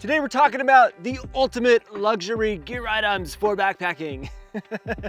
Today we're talking about the ultimate luxury gear items for backpacking.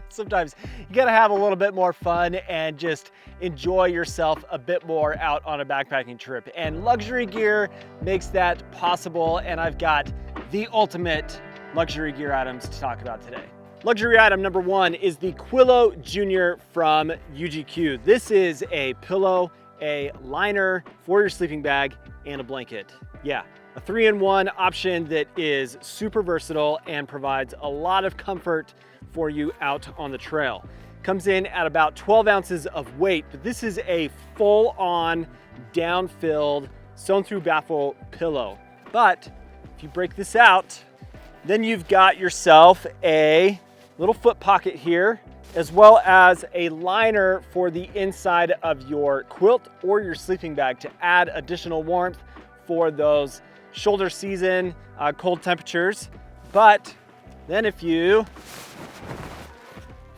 Sometimes you gotta have a little bit more fun and just enjoy yourself a bit more out on a backpacking trip. And luxury gear makes that possible, and I've got the ultimate luxury gear items to talk about today. Luxury item number one is the Quillow Jr from UGQ. This is a pillow, a liner for your sleeping bag, and a blanket. Yeah. A 3-in-1 option that is super versatile and provides a lot of comfort for you out on the trail. Comes in at about 12 ounces of weight, but this is a full-on, down-filled, sewn-through baffle pillow. But if you break this out, then you've got yourself a little foot pocket here, as well as a liner for the inside of your quilt or your sleeping bag to add additional warmth for those shoulder season cold temperatures. But then if you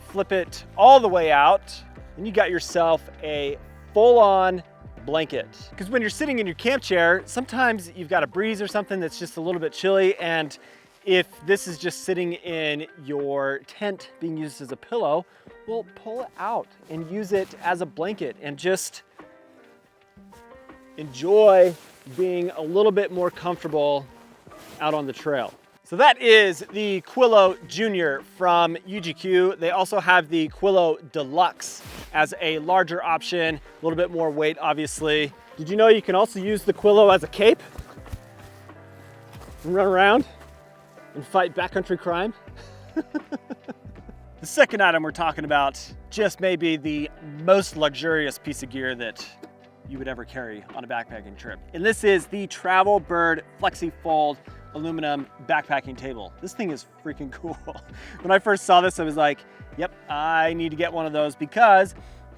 flip it all the way out, then you got yourself a full-on blanket. Because when you're sitting in your camp chair, sometimes you've got a breeze or something that's just a little bit chilly, and if this is just sitting in your tent being used as a pillow, well, pull it out and use it as a blanket and just enjoy being a little bit more comfortable out on the trail. So that is the Quillow Jr from UGQ. They also have the Quillow Deluxe as a larger option, a little bit more weight, obviously. Did you know you can also use the Quillow as a cape and run around and fight backcountry crime? The second item we're talking about just may be the most luxurious piece of gear that you would ever carry on a backpacking trip. And this is the Travel Bird Flexi Fold aluminum backpacking table. This thing is freaking cool. When I first saw this, I was like, yep, I need to get one of those because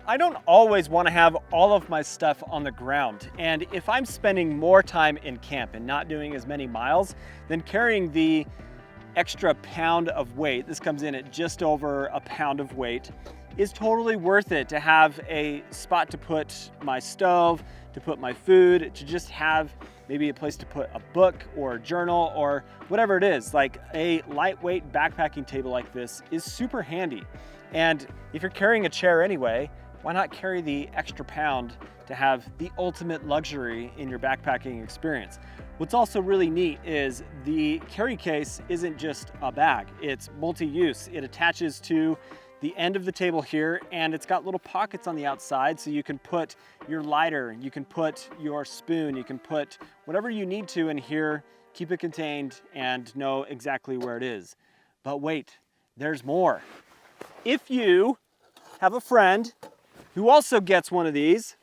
I don't always want to have all of my stuff on the ground. And if I'm spending more time in camp and not doing as many miles, then carrying the extra pound of weight, this comes in at just over a pound of weight, is totally worth it to have a spot to put my stove, to put my food, to just have maybe a place to put a book or a journal or whatever it is. Like a lightweight backpacking table like this is super handy. And if you're carrying a chair anyway, why not carry the extra pound to have the ultimate luxury in your backpacking experience? What's also really neat is the carry case isn't just a bag, it's multi-use. It attaches to the end of the table here, and it's got little pockets on the outside, so you can put your lighter, you can put your spoon, you can put whatever you need to in here, keep it contained, and know exactly where it is. But wait, there's more. If you have a friend who also gets one of these,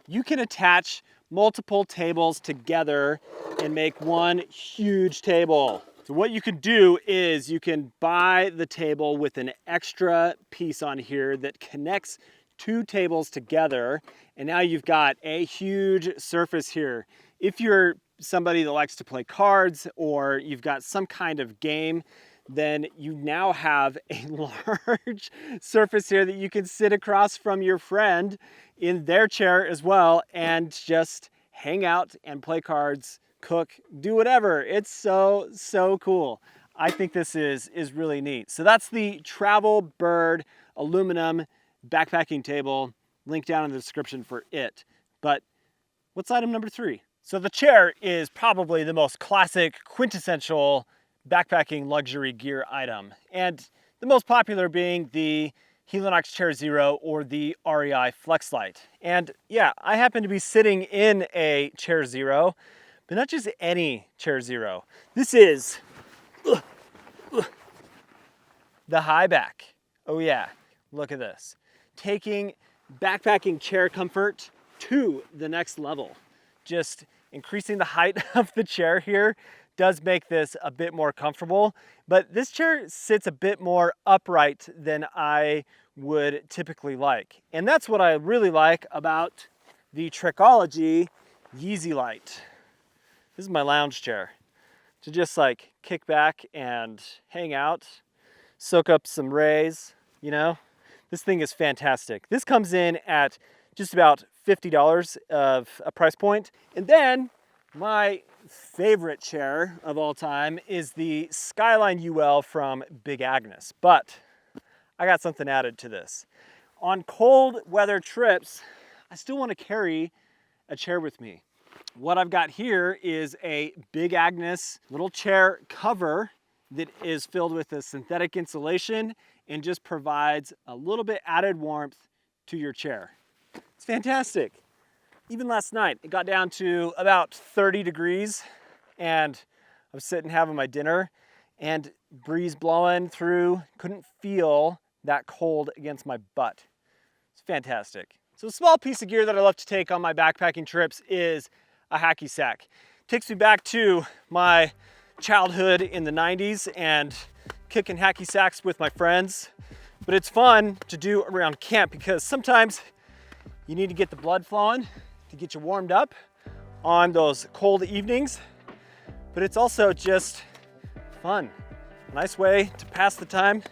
you can attach multiple tables together and make one huge table. So what you can do is you can buy the table with an extra piece on here that connects two tables together, and now you've got a huge surface here. If you're somebody that likes to play cards or you've got some kind of game, then you now have a large surface here that you can sit across from your friend in their chair as well and just hang out and play cards, cook, do whatever. It's so cool. I think this is really neat. So that's the Travel Bird aluminum backpacking table. Link down in the description for it. But what's item number three? So the chair is probably the most classic, quintessential backpacking luxury gear item, and the most popular being the Helinox Chair Zero or the REI FlexLite. And yeah, I happen to be sitting in a Chair Zero, but not just any Chair Zero. This is the high back. Oh yeah, look at this. Taking backpacking chair comfort to the next level. Just increasing the height of the chair here does make this a bit more comfortable, but this chair sits a bit more upright than I would typically like. And that's what I really like about the Trekology Yeezy Light. This is my lounge chair to just like kick back and hang out, soak up some rays, you know? This thing is fantastic. This comes in at just about $50 of a price point. And then my favorite chair of all time is the Skyline UL from Big Agnes, but I got something added to this. On cold weather trips, I still want to carry a chair with me. What I've got here is a Big Agnes little chair cover that is filled with a synthetic insulation and just provides a little bit added warmth to your chair. It's fantastic. Even last night, it got down to about 30 degrees and I was sitting having my dinner and breeze blowing through, couldn't feel that cold against my butt. It's fantastic. So a small piece of gear that I love to take on my backpacking trips is a Hacky Sack. Takes me back to my childhood in the 90s and kicking hacky sacks with my friends. But it's fun to do around camp because sometimes you need to get the blood flowing to get you warmed up on those cold evenings. But it's also just fun. A nice way to pass the time.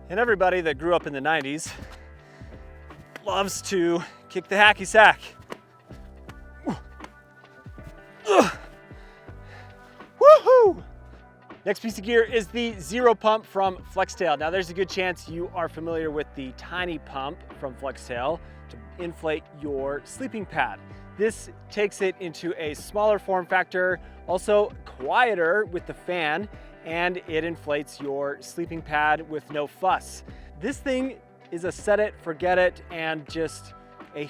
And everybody that grew up in the 90s loves to kick the hacky sack. Woohoo! Next piece of gear is the Zero Pump from Flextail. Now there's a good chance you are familiar with the tiny pump from Flextail to inflate your sleeping pad. This takes it into a smaller form factor, also quieter with the fan, and it inflates your sleeping pad with no fuss. This thing is a set it, forget it, and just a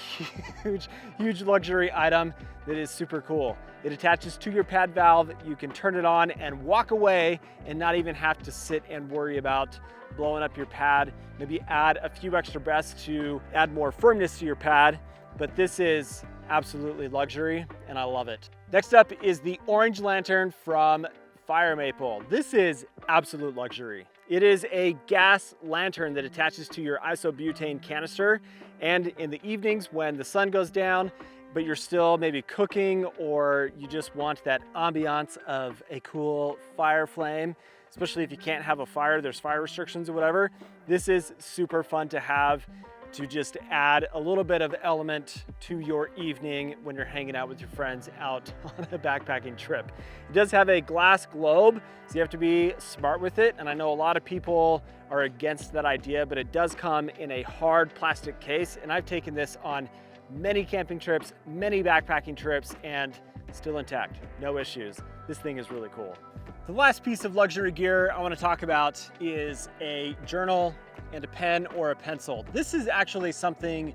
huge luxury item that is super cool. It attaches to your pad valve. You can turn it on and walk away and not even have to sit and worry about blowing up your pad. Maybe add a few extra breaths to add more firmness to your pad, but this is absolutely luxury and I love it. Next up is the Orange Lantern from Fire Maple. This is absolute luxury. It is a gas lantern that attaches to your isobutane canister, and in the evenings when the sun goes down, but you're still maybe cooking or you just want that ambiance of a cool fire flame, especially if you can't have a fire, there's fire restrictions or whatever, this is super fun to have to just add a little bit of element to your evening when you're hanging out with your friends out on a backpacking trip. It does have a glass globe, so you have to be smart with it. And I know a lot of people are against that idea, but it does come in a hard plastic case. And I've taken this on many camping trips, many backpacking trips, and still intact, no issues. This thing is really cool. The last piece of luxury gear I want to talk about is a journal and a pen or a pencil. This is actually something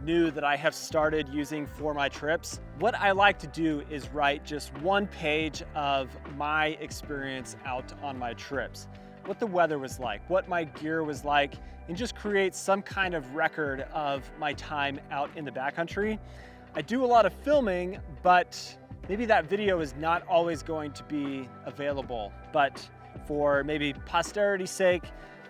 new that I have started using for my trips. What I like to do is write just one page of my experience out on my trips. What the weather was like, what my gear was like, and just create some kind of record of my time out in the backcountry. I do a lot of filming, but maybe that video is not always going to be available. But for maybe posterity's sake,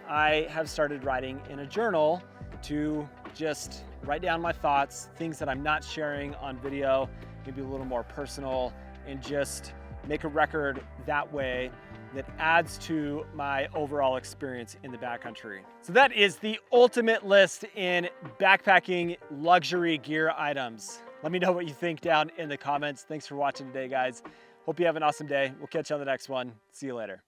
I have started writing in a journal to just write down my thoughts, things that I'm not sharing on video, maybe a little more personal, and just make a record that way that adds to my overall experience in the backcountry. So that is the ultimate list in backpacking luxury gear items. Let me know what you think down in the comments. Thanks for watching today, guys. Hope you have an awesome day. We'll catch you on the next one. See you later.